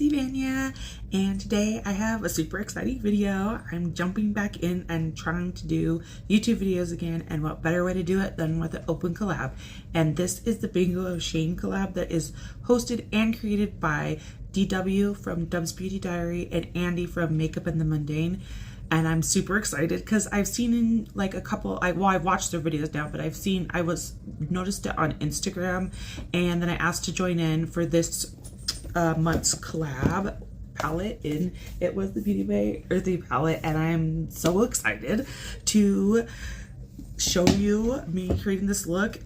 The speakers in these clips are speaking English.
Tania, and today I have a super exciting video. I'm jumping back in and trying to do YouTube videos again, and what better way to do it than with an open collab. And this is the Bingo Shane collab that is hosted and created by DW from Dub's Beauty Diary and Andie from Makeup and the Mundane. And I'm super excited because I've seen in like a couple, I've watched their videos now, but I noticed it on Instagram, and then I asked to join in for this month's collab palette, and it was the Beauty Bay Earthy palette, and I'm so excited to show you me creating this look.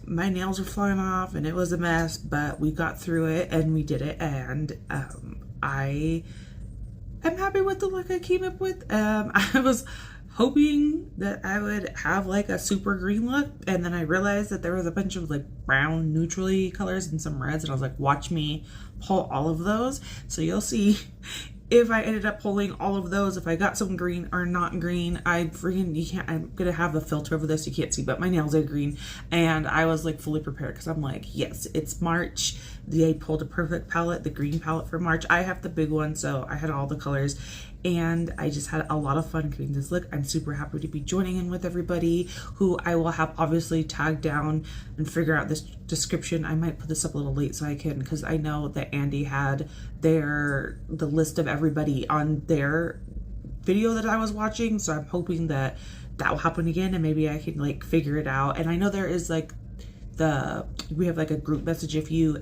My nails were flying off and it was a mess, but we got through it and we did it, and I'm happy with the look I came up with. I was hoping that I would have like a super green look, and then I realized that there was a bunch of like brown neutrally colors and some reds, and I was like, watch me pull all of those. So you'll see if I ended up pulling all of those, if I got some green or not green. I'm gonna have the filter over this, you can't see, but my nails are green, and I was like fully prepared because I'm like, yes, it's March. They pulled a perfect palette, the green palette for March. I have the big one, so I had all the colors, and I just had a lot of fun creating this look. I'm super happy to be joining in with everybody, who I will have obviously tagged down and figure out this description. I might put this up a little late so I can, because I know that Andie had the list of everybody on their video that I was watching, so I'm hoping that that will happen again, and maybe I can like figure it out. And I know there is like we have like a group message. If you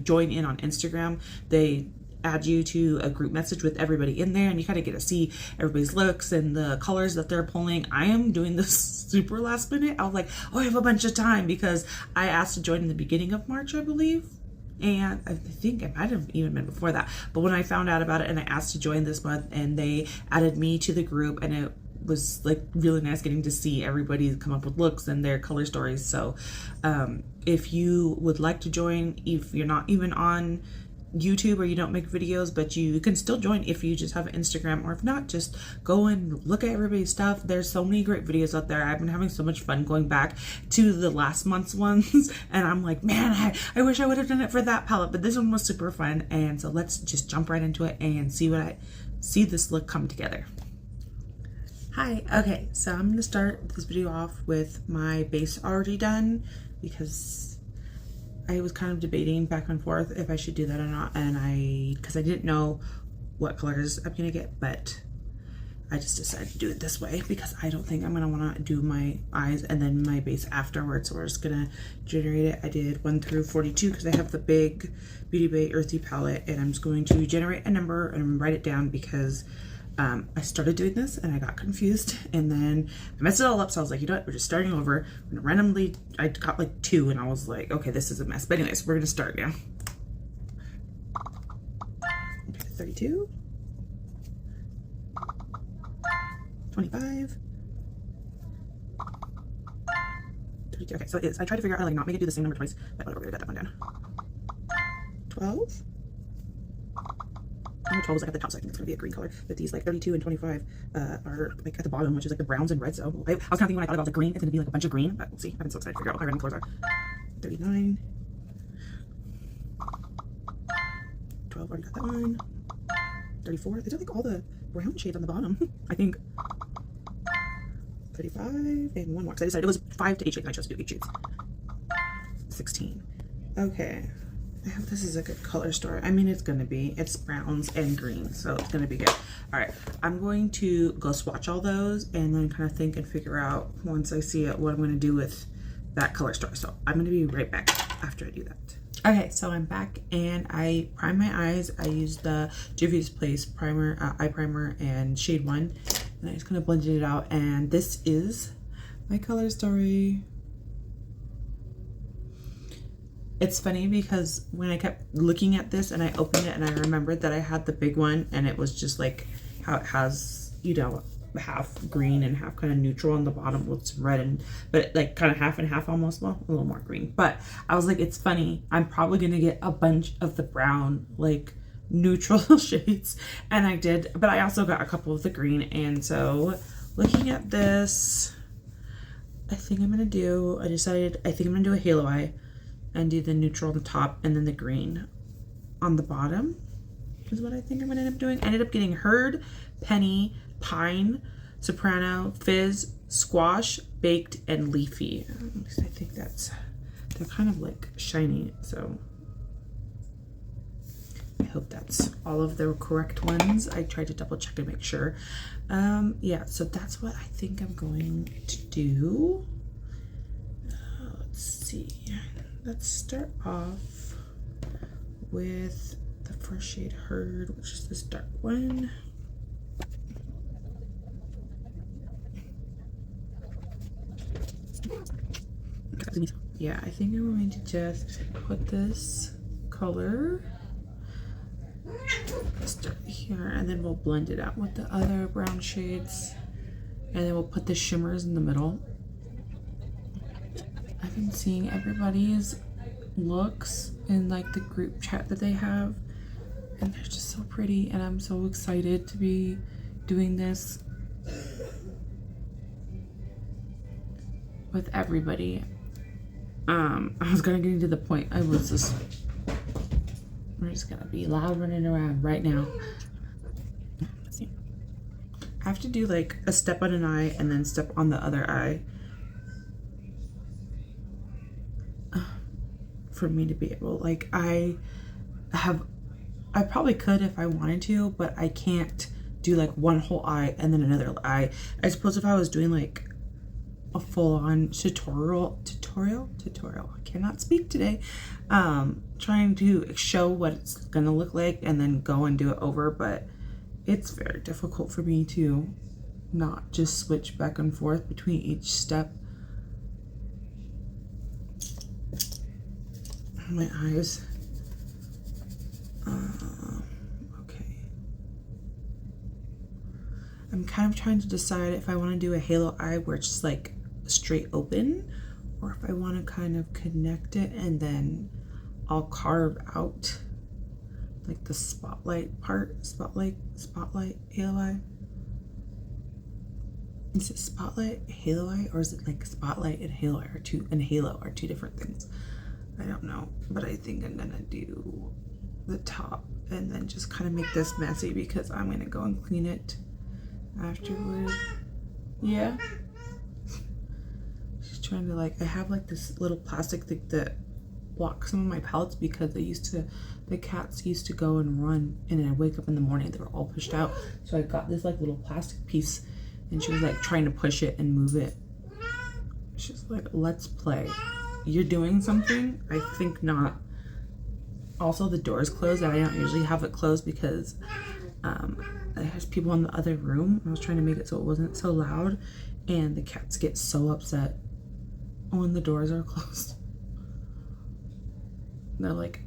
join in on Instagram, they add you to a group message with everybody in there, and you kind of get to see everybody's looks and the colors that they're pulling. I am doing this super last minute. I was like, oh, I have a bunch of time, because I asked to join in the beginning of March, I believe. And I think it might have even been before that. But when I found out about it and I asked to join this month, and they added me to the group, and it was like really nice getting to see everybody come up with looks and their color stories. So if you would like to join, if you're not even on YouTube or you don't make videos, but you can still join if you just have an Instagram, or if not, just go and look at everybody's stuff. There's so many great videos out there. I've been having so much fun going back to the last month's ones, and I'm like, man, I wish I would have done it for that palette, but this one was super fun. And so let's just jump right into it and see this look come together. Hi, okay, so I'm gonna start this video off with my base already done, because I was kind of debating back and forth if I should do that or not, and because I didn't know what colors I'm gonna get, but I just decided to do it this way because I don't think I'm gonna want to do my eyes and then my base afterwards. So we're just gonna generate it. I did 1 through 42 because I have the big Beauty Bay Earthy palette, and I'm just going to generate a number and write it down, because I started doing this and I got confused, and then I messed it all up. So I was like, you know what, we're just starting over. Randomly, I got like 2, and I was like, okay, this is a mess. But anyways, we're gonna start now. Okay, 32, 25, 32. Okay, so I tried to figure out how to like not make it do the same number twice, but whatever, we got that one down. 12. Number 12 is like at the top, so I think it's gonna be a green color. But these like 32 and 25 are like at the bottom, which is like the browns and reds. So I was kind of thinking when I thought about the green, it's gonna be like a bunch of green, but we'll see. I've been so excited to figure out what my random colors are. 39, 12, already got that one. 34. These are like all the brown shades on the bottom. I think 35 and one more. Because I decided it was 5 to 8 shades, and I chose to do 8 shades. 16. Okay. I hope this is a good color story. I mean, it's browns and greens, so it's gonna be good. All right, I'm going to go swatch all those and then kind of think and figure out, once I see it, what I'm gonna do with that color story. So I'm gonna be right back after I do that. Okay, so I'm back, and I primed my eyes. I used the Juvia's Place primer, eye primer, and shade 1, and I just kind of blended it out, and this is my color story. It's funny because when I kept looking at this and I opened it and I remembered that I had the big one, and it was just like how it has, you know, half green and half kind of neutral on the bottom with some red, but like kind of half and half almost, well, a little more green. But I was like, it's funny, I'm probably gonna get a bunch of the brown like neutral shades, and I did, but I also got a couple of the green. And so looking at this, I think I'm gonna do a halo eye and do the neutral on the top and then the green on the bottom is what I think I'm gonna end up doing. I ended up getting Herd, Penny, Pine, Soprano, Fizz, Squash, Baked, and Leafy. At least I think they're kind of like shiny, so I hope that's all of the correct ones. I tried to double check and make sure. Yeah, so that's what I think I'm going to do. Let's see. Let's start off with the first shade Herd, which is this dark one. Yeah, I think I'm going to just put this color start here, and then we'll blend it out with the other brown shades, and then we'll put the shimmers in the middle. I've been seeing everybody's looks in like the group chat that they have, and they're just so pretty, and I'm so excited to be doing this with everybody. I was gonna get to the point. We're just gonna be loud running around right now. I have to do like a step on an eye and then step on the other eye for me to be able, like, I probably could if I wanted to, but I can't do like one whole eye and then another eye. I suppose if I was doing like a full-on tutorial, I cannot speak today, trying to show what it's gonna look like and then go and do it over, but it's very difficult for me to not just switch back and forth between each step. My eyes. Okay. I'm kind of trying to decide if I want to do a halo eye where it's just like straight open, or if I want to kind of connect it and then I'll carve out like the spotlight part. Spotlight, halo eye. Is it spotlight, halo eye, or is it like spotlight and halo eye and halo are two different things? I don't know, but I think I'm gonna do the top and then just kind of make this messy because I'm gonna go and clean it afterward. Yeah. She's trying to, like, I have like this little plastic thing that blocks some of my palettes because the cats used to go and run, and then I wake up in the morning, they were all pushed out. So I got this like little plastic piece, and she was like trying to push it and move it. She's like, let's play. You're doing something? I think not. Also, the door is closed, and I don't usually have it closed because there's people in the other room. I was trying to make it so it wasn't so loud, and the cats get so upset when the doors are closed. They're like,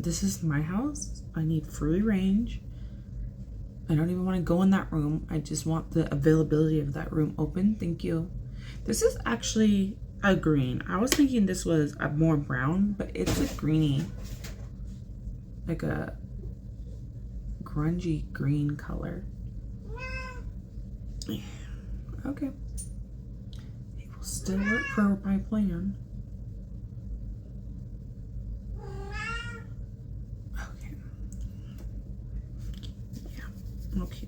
this is my house. I need free range. I don't even want to go in that room. I just want the availability of that room open. Thank you. This is actually a green. I was thinking this was a more brown, but it's a greeny, like a grungy green color. Okay, it will still work for my plan. Okay, yeah, okay.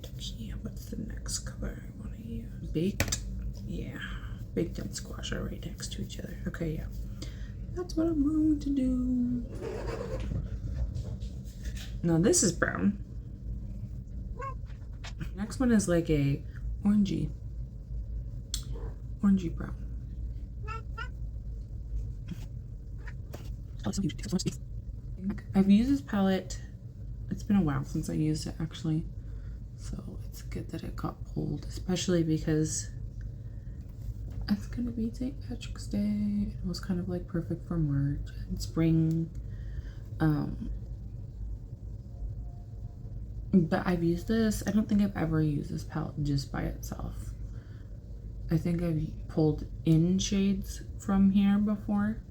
What's the next color I want to use? Baked, yeah. Baked and squash are right next to each other. Okay, yeah. That's what I'm going to do. Now this is brown. Next one is like a orangey brown. I've used this palette. It's been a while since I used it actually. So it's good that it got pulled, especially because it's gonna be St. Patrick's Day. It was kind of like perfect for March and spring. But I've used this. I don't think I've ever used this palette just by itself. I think I've pulled in shades from here before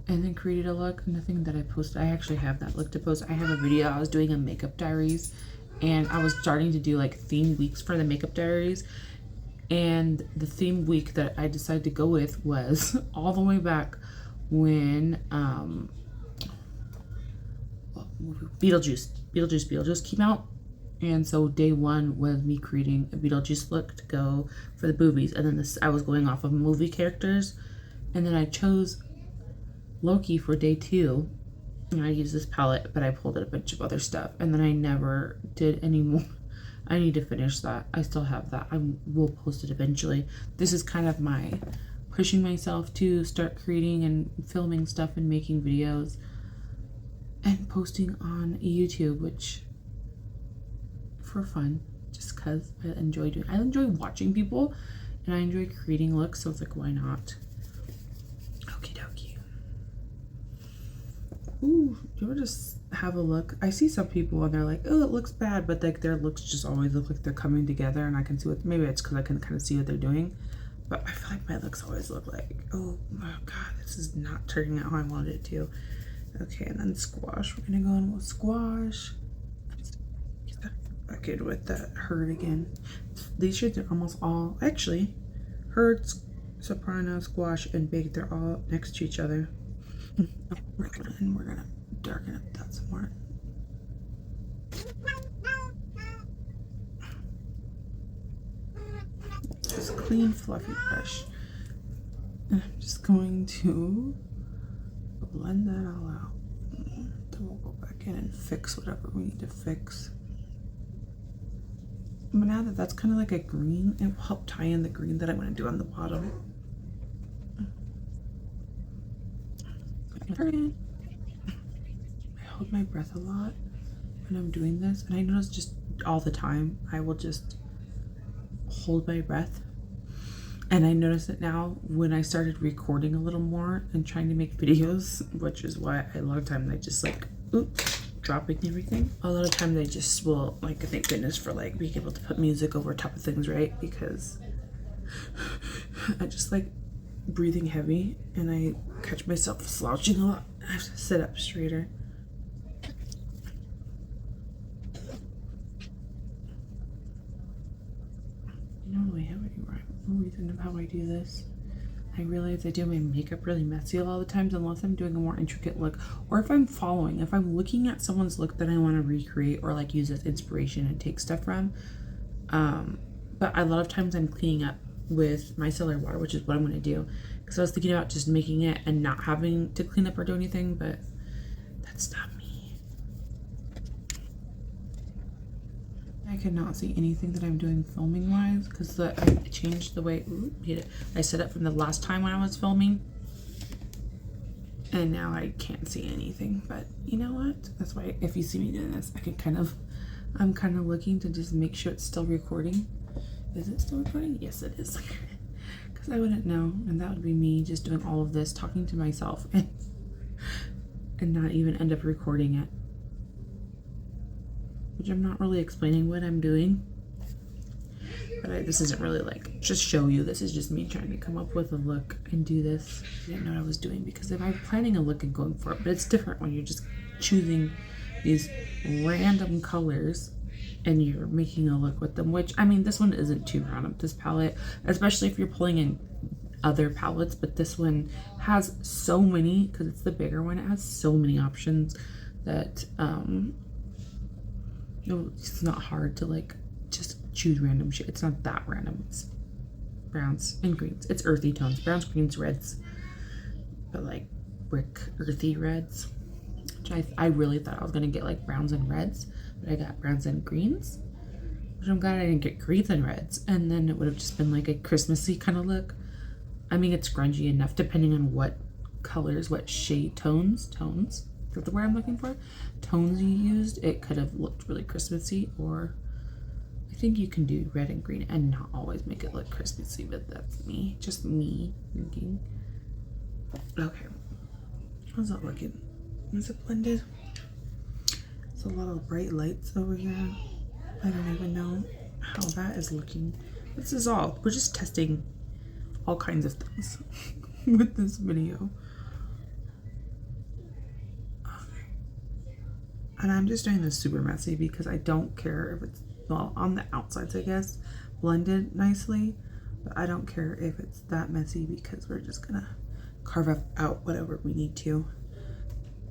and then created a look. Nothing that I posted. I actually have that look to post. I have a video. I was doing a makeup diaries, and I was starting to do like theme weeks for the makeup diaries. And the theme week that I decided to go with was all the way back when movie? Beetlejuice came out. And so day one was me creating a Beetlejuice look to go for the boobies. And then I was going off of movie characters. And then I chose Loki for day two. And I used this palette, but I pulled in a bunch of other stuff. And then I never did any more. I need to finish that. I still have that. I will post it eventually. This is kind of my pushing myself to start creating and filming stuff and making videos and posting on YouTube, which for fun, just because I enjoy doing. I enjoy watching people and I enjoy creating looks, so it's like, why not? Okie dokie. Ooh, do you ever just have a look? I see some people and they're like, oh, it looks bad, but like their looks just always look like they're coming together, and I can see what, maybe it's because I can kind of see what they're doing, but I feel like my looks always look like, oh my god, this is not turning out how I wanted it to. Okay, and then squash. We're gonna go in with squash. Back in with that herd again. These shades are almost all, actually, herd, soprano, squash, and big, they're all next to each other. We're gonna darken up that some more. Just clean, fluffy brush. And I'm just going to blend that all out. Then we'll go back in and fix whatever we need to fix. But now that that's kind of like a green, it will help tie in the green that I'm going to do on the bottom. I hold my breath a lot when I'm doing this, and I notice just all the time I will just hold my breath. And I notice it now when I started recording a little more and trying to make videos, which is why a lot of times I just like, oops, dropping everything. A lot of times I just will, like, thank goodness for like being able to put music over top of things, right? Because I just like breathing heavy and I catch myself slouching a lot. I have to sit up straighter. I don't really have any rhyme or reason of how I do this. I realize I do my makeup really messy a lot of the times unless I'm doing a more intricate look, or if I'm looking at someone's look that I want to recreate or like use as inspiration and take stuff from. But a lot of times I'm cleaning up with micellar water, which is what I'm going to do, because I was thinking about just making it and not having to clean up or do anything, but that's not me. I cannot see anything that I'm doing filming wise because I changed the way I set up from the last time when I was filming, and now I can't see anything. But you know what, that's why if you see me doing this, I'm kind of looking to just make sure it's still recording. Is it still recording? Yes, it is. Because I wouldn't know, and that would be me just doing all of this, talking to myself, and not even end up recording it. Which I'm not really explaining what I'm doing. But this isn't really like just show you. This is just me trying to come up with a look and do this. I didn't know what I was doing because if I'm planning a look and going for it, but it's different when you're just choosing these random colors and you're making a look with them, which, I mean, this one isn't too random, this palette, especially if you're pulling in other palettes, but this one has so many, because it's the bigger one, it has so many options that it's not hard to like just choose random shit. It's not that random. It's browns and greens. It's earthy tones, browns, greens, reds, but like brick earthy reds, which I really thought I was gonna get like browns and reds, but I got browns and greens, which I'm glad I didn't get greens and reds, and then it would have just been like a Christmassy kind of look. I mean, it's grungy enough depending on what colors, what shade tones, is that the word I'm looking for? Tones you used, it could have looked really Christmassy, or I think you can do red and green and not always make it look Christmassy, but that's me, just me thinking. Okay, how's that looking? Is it blended? There's a lot of bright lights over here. I don't even know how that is looking. This is all, we're just testing all kinds of things with this video. And I'm just doing this super messy because I don't care if it's, well, on the outsides, I guess, blended nicely, but I don't care if it's that messy because we're just gonna carve out whatever we need to.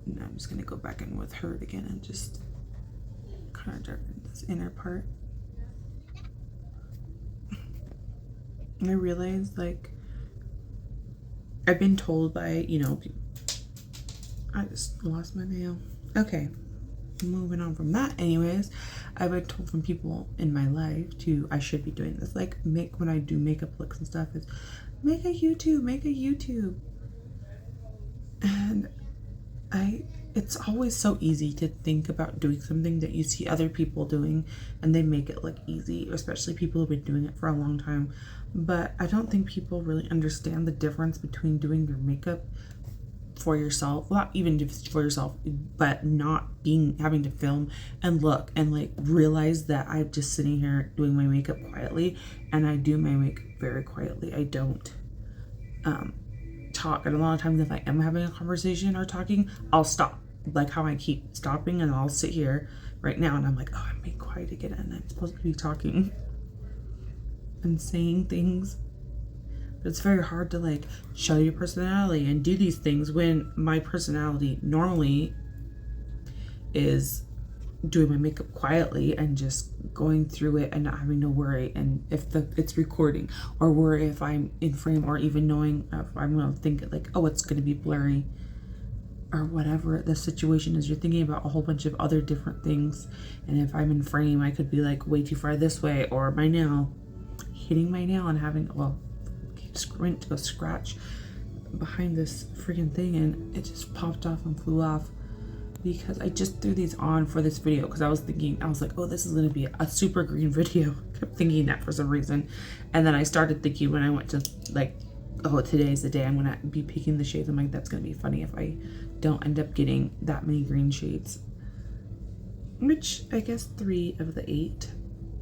Now I'm just gonna go back in with Herd again and just kind of darken this inner part. And I realized, like, I've been told by, you know, I just lost my nail. Okay, moving on from that. Anyways, I've been told from people in my life to, I should be doing this, like, when I do makeup looks and stuff, is make a YouTube. And it's always so easy to think about doing something that you see other people doing and they make it look easy, especially people who've been doing it for a long time. But I don't think people really understand the difference between doing your makeup for yourself, well, not even just for yourself, but not having to film and look and like realize that I'm just sitting here doing my makeup quietly, and I do my makeup very quietly. I don't talk, and a lot of times if I am having a conversation or talking, I'll stop, like how I keep stopping, and I'll sit here right now and I'm like, oh, I'm being quiet again and I'm supposed to be talking and saying things. But it's very hard to like show your personality and do these things when my personality normally is doing my makeup quietly and just going through it and not having to worry, and if it's recording, or worry if I'm in frame, or even knowing if I'm gonna think like, oh, it's gonna be blurry, or whatever the situation is. You're thinking about a whole bunch of other different things, and if I'm in frame, I could be like way too far this way, or my nail, hitting my nail and having, well, squint to go scratch behind this freaking thing, and it just popped off and flew off because I just threw these on for this video because I was like, oh, this is gonna be a super green video. I kept thinking that for some reason, and then I started thinking when I went to like, oh, today's the day I'm gonna be picking the shades. I'm like, that's gonna be funny if I don't end up getting that many green shades, which I guess 3 of the 8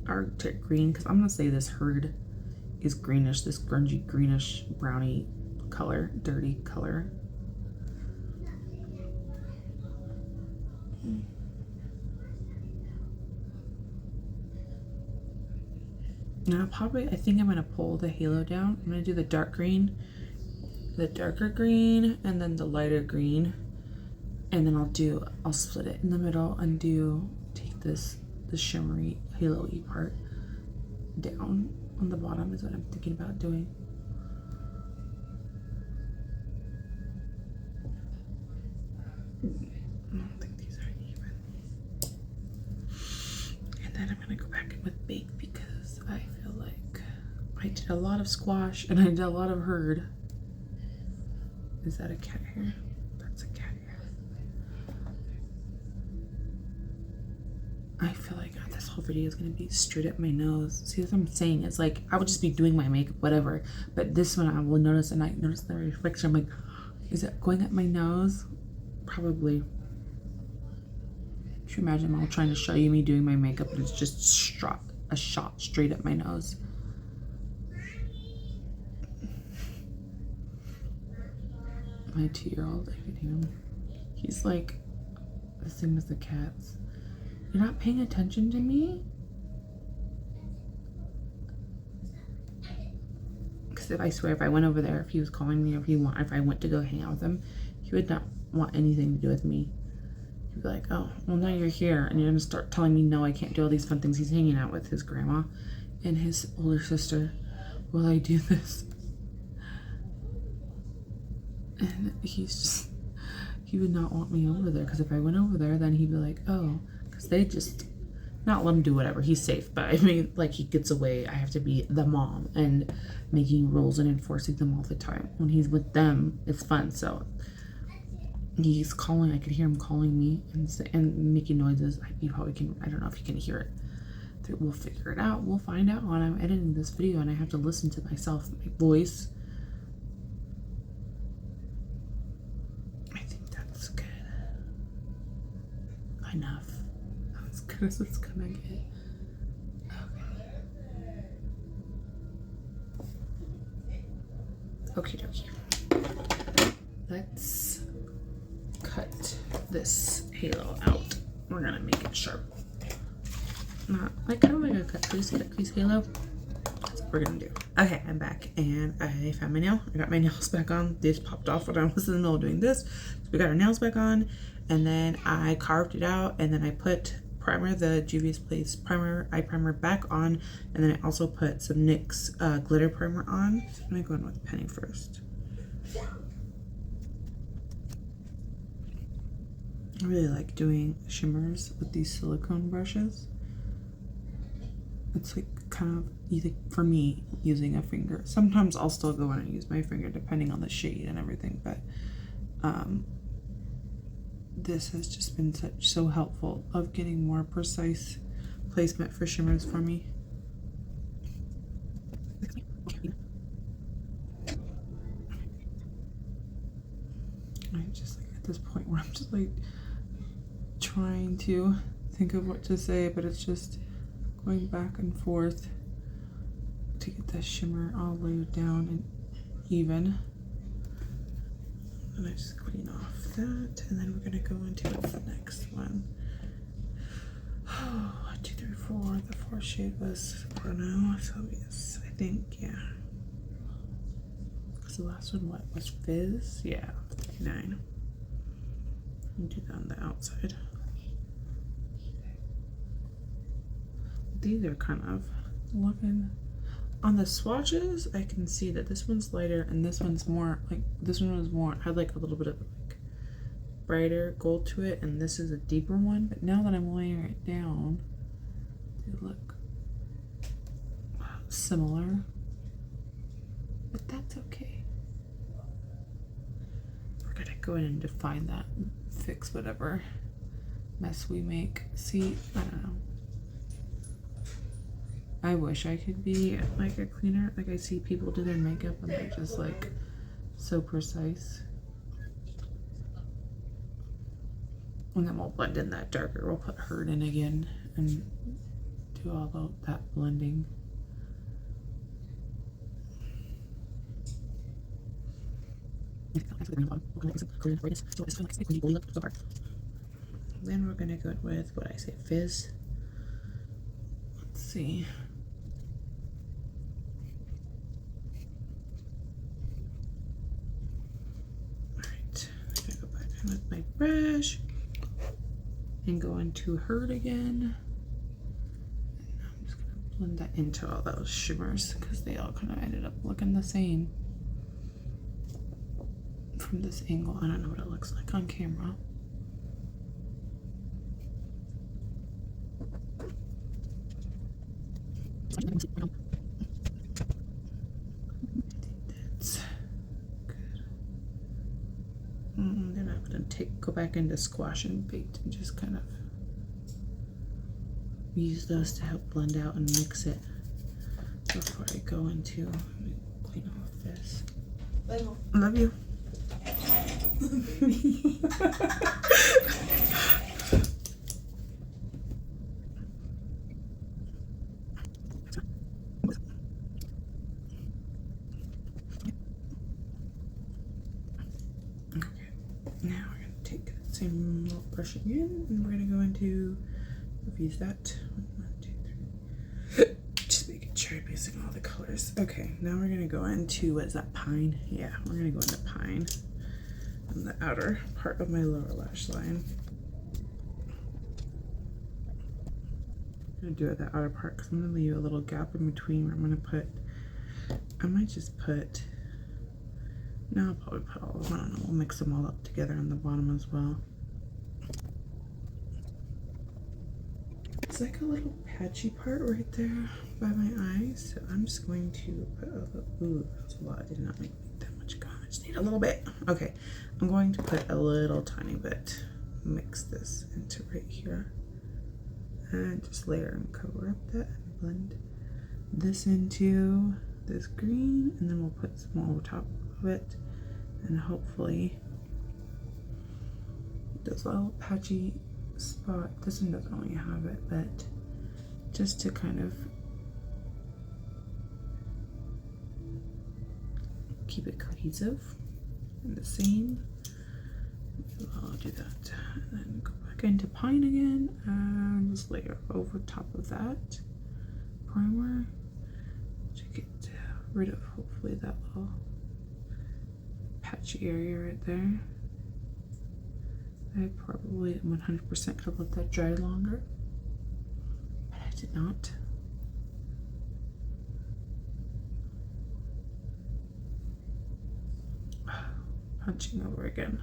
are green, because I'm gonna say this Herd is greenish, this grungy greenish brownie color, dirty color. Now I think I'm gonna pull the halo down. I'm gonna do the dark green, the darker green, and then the lighter green, and then I'll split it in the middle and take the shimmery halo-y part down on the bottom is what I'm thinking about doing. I don't think these are even. And then I'm gonna go back in with Bake because I feel like I did a lot of squash and I did a lot of Herd. Is that a cat hair? That's a cat hair. I feel like this whole video is gonna be straight up my nose. See what I'm saying? It's like I would just be doing my makeup, whatever. But this one I will notice, and I notice the reflection. I'm like, is it going up my nose? Probably. Can you imagine I'm all trying to show you me doing my makeup, and it's just a shot straight up my nose. My 2-year-old, I can hear him. He's like the same as the cats. You're not paying attention to me? Because if I swear, if I went over there, if he was calling me, or if I went to go hang out with him, he would not want anything to do with me. He'd be like, oh, well, now you're here, and you're gonna start telling me no, I can't do all these fun things. He's hanging out with his grandma and his older sister while I do this. And he would not want me over there, because if I went over there, then he'd be like, oh, because they just not let him do whatever. He's safe, but I mean, like, he gets away. I have to be the mom and making rules and enforcing them all the time. When he's with them, it's fun. So he's calling. I could hear him calling me and making noises. You probably can. I don't know if you can hear it. We'll figure it out. We'll find out when I'm editing this video and I have to listen to myself, my voice. I think that's good. Enough. As good as it's gonna get. Okay. Okie dokie. Let's cut this halo out. We're gonna make it sharp. Not like kind of like a cut crease halo. That's what we're gonna do. Okay, I'm back and I found my nail. I got my nails back on. They just popped off when I was in the middle of doing this. So we got our nails back on, and then I carved it out, and then I put primer, the Juvia's Place primer, eye primer back on, and then I also put some NYX glitter primer on. So I'm gonna go in with Penny first. I really like doing shimmers with these silicone brushes. It's like kind of easy for me using a finger. Sometimes I'll still go in and use my finger depending on the shade and everything, but this has just been so helpful of getting more precise placement for shimmers for me. I'm just like at this point where I'm just like trying to think of what to say, but it's just going back and forth to get that shimmer all laid down and even. And I just clean off that, and then we're gonna go into the next one. Oh, 1, 2, 3, 4. The fourth shade was Rene, so yes, I think, yeah. Because the last one, what, was Fizz? Yeah, 39. I'll do that on the outside. These are kind of looking on the swatches. I can see that this one's lighter and this one's more like, this one was more, had like a little bit of like brighter gold to it, and this is a deeper one. But now that I'm laying it down, they look similar, but that's okay. We're gonna go in and define that, fix whatever mess we make. See, I don't know. I wish I could be like a cleaner. Like I see people do their makeup and they're just like so precise. And then we'll blend in that darker. We'll put Hurt in again and do all of that blending. Then we're gonna go with what I say, Fizz. Let's see. With my brush and go into Hurt again. And I'm just gonna blend that into all those shimmers because they all kind of ended up looking the same from this angle. I don't know what it looks like on camera. Then I'm gonna go back into Squash and Baked and just kind of use those to help blend out and mix it before I go into, let me clean off this. Love you. Now we're going to take that same little brush again, and we're going to go into, use that. 1, 2, 3. Just making sure I'm using all the colors. Okay, now we're going to go into, what is that, Pine? Yeah, we're going to go into Pine on the outer part of my lower lash line. I'm going to do it that outer part because I'm going to leave a little gap in between where I'm going to put, I might just put, no, I'll probably put all of them. I don't know. We'll mix them all up together on the bottom as well. It's like a little patchy part right there by my eyes. So I'm just going to put a little, ooh, that's a lot. I did not make that much gum. I just need a little bit. Okay. I'm going to put a little tiny bit, mix this into right here. And just layer and cover up that and blend this into this green. And then we'll put some over top of it, and hopefully this little patchy spot, this one doesn't really have it, but just to kind of keep it cohesive and the same. I'll do that and then go back into Pine again and just layer over top of that primer to get rid of hopefully that little patchy area right there. I probably 100% could have let that dry longer, but I did not. Punching over again.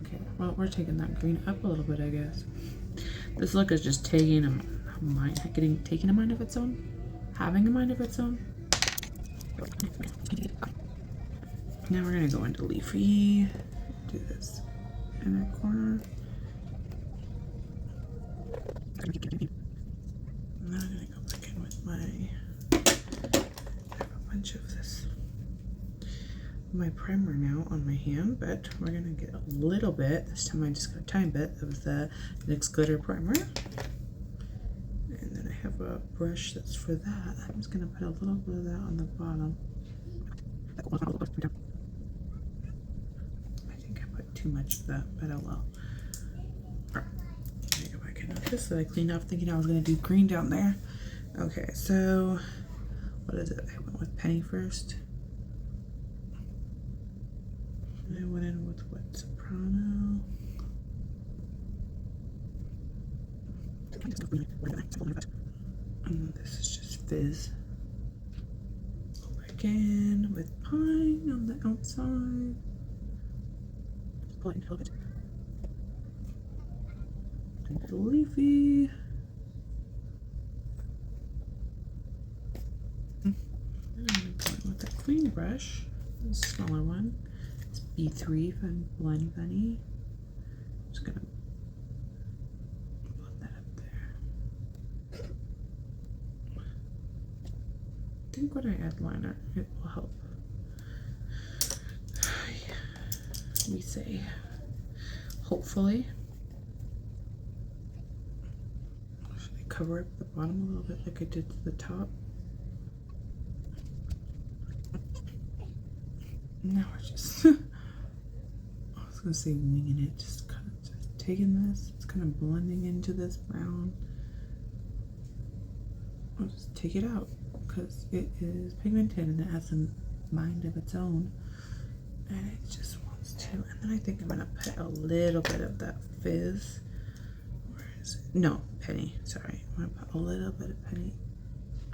Okay, well, we're taking that green up a little bit, I guess. This look is just taking a mind, taking a mind of its own, having a mind of its own. Now we're gonna go into Leafy, do this inner corner. And then I'm gonna go back in with my, I have a bunch of this, my primer now on my hand, but we're gonna get a little bit, this time I just got a tiny bit of the NYX glitter primer. And then I have a brush that's for that. I'm just gonna put a little bit of that on the bottom. I think I put too much of that, but oh well. Let me go back in with this that I cleaned up thinking I was gonna do green down there. Okay, so what is it? I went with Penny first. I went in with what? Soprano. And this is just Fizz. Go back in with Pine on the outside. Just pull it in a little bit. And the Leafy. And I'm going to go in with that clean brush, the smaller one. It's B3 from Blend Bunny. Just gonna blend that up there. I think when I add liner, it will help. We say, hopefully. Should I cover up the bottom a little bit like I did to the top? Now we're just, I was gonna say winging it, just kind of just taking this, it's kind of blending into this brown. I'll just take it out because it is pigmented and it has a mind of its own and it just wants to. And then I think I'm gonna put a little bit of that Fizz. Where is it? No, Penny, sorry. I'm gonna put a little bit of Penny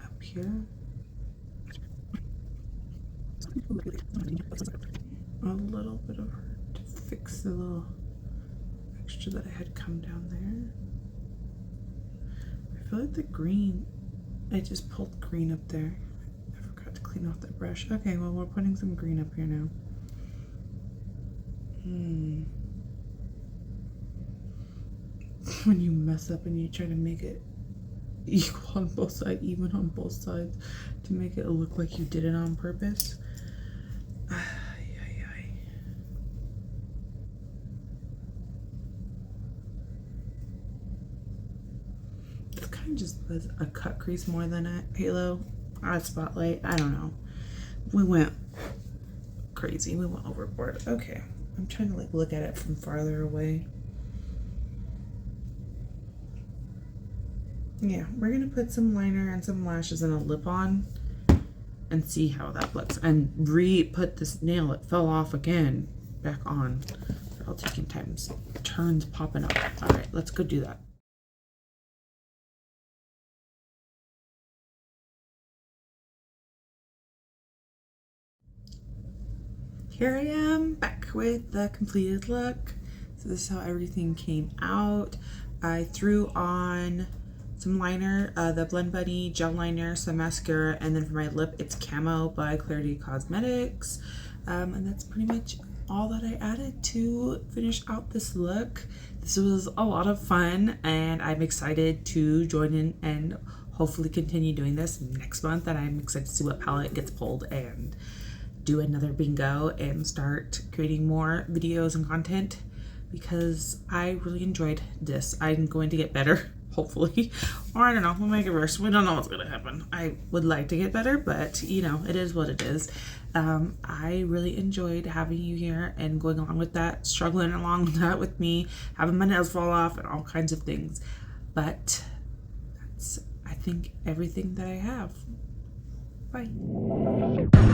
up here. A little bit of her to fix the little extra that I had come down there. I feel like the green, I just pulled green up there. I forgot to clean off the brush. Okay, well, we're putting some green up here now. When you mess up and you try to make it equal on both sides, even on both sides, to make it look like you did it on purpose. It's kind of just a cut crease more than a halo, a spotlight. I don't know. We went crazy. We went overboard. Okay, I'm trying to like look at it from farther away. Yeah, we're gonna put some liner and some lashes and a lip on and see how that looks, and re-put this nail, it fell off again, back on. They're all taking times, turns popping up. All right, let's go do that. Here I am back with the completed look. So this is how everything came out. I threw on some liner, the Blend Bunny gel liner, some mascara, and then for my lip, it's Camo by Clarity Cosmetics. And that's pretty much all that I added to finish out this look. This was a lot of fun, and I'm excited to join in and hopefully continue doing this next month. And I'm excited to see what palette gets pulled and do another bingo and start creating more videos and content, because I really enjoyed this. I'm going to get better, hopefully, or I don't know, we'll make it worse. We don't know what's gonna happen. I would like to get better, but you know, it is what it is. I really enjoyed having you here and going along with that, struggling along with that with me, having my nails fall off and all kinds of things. But that's, I think, everything that I have. Bye.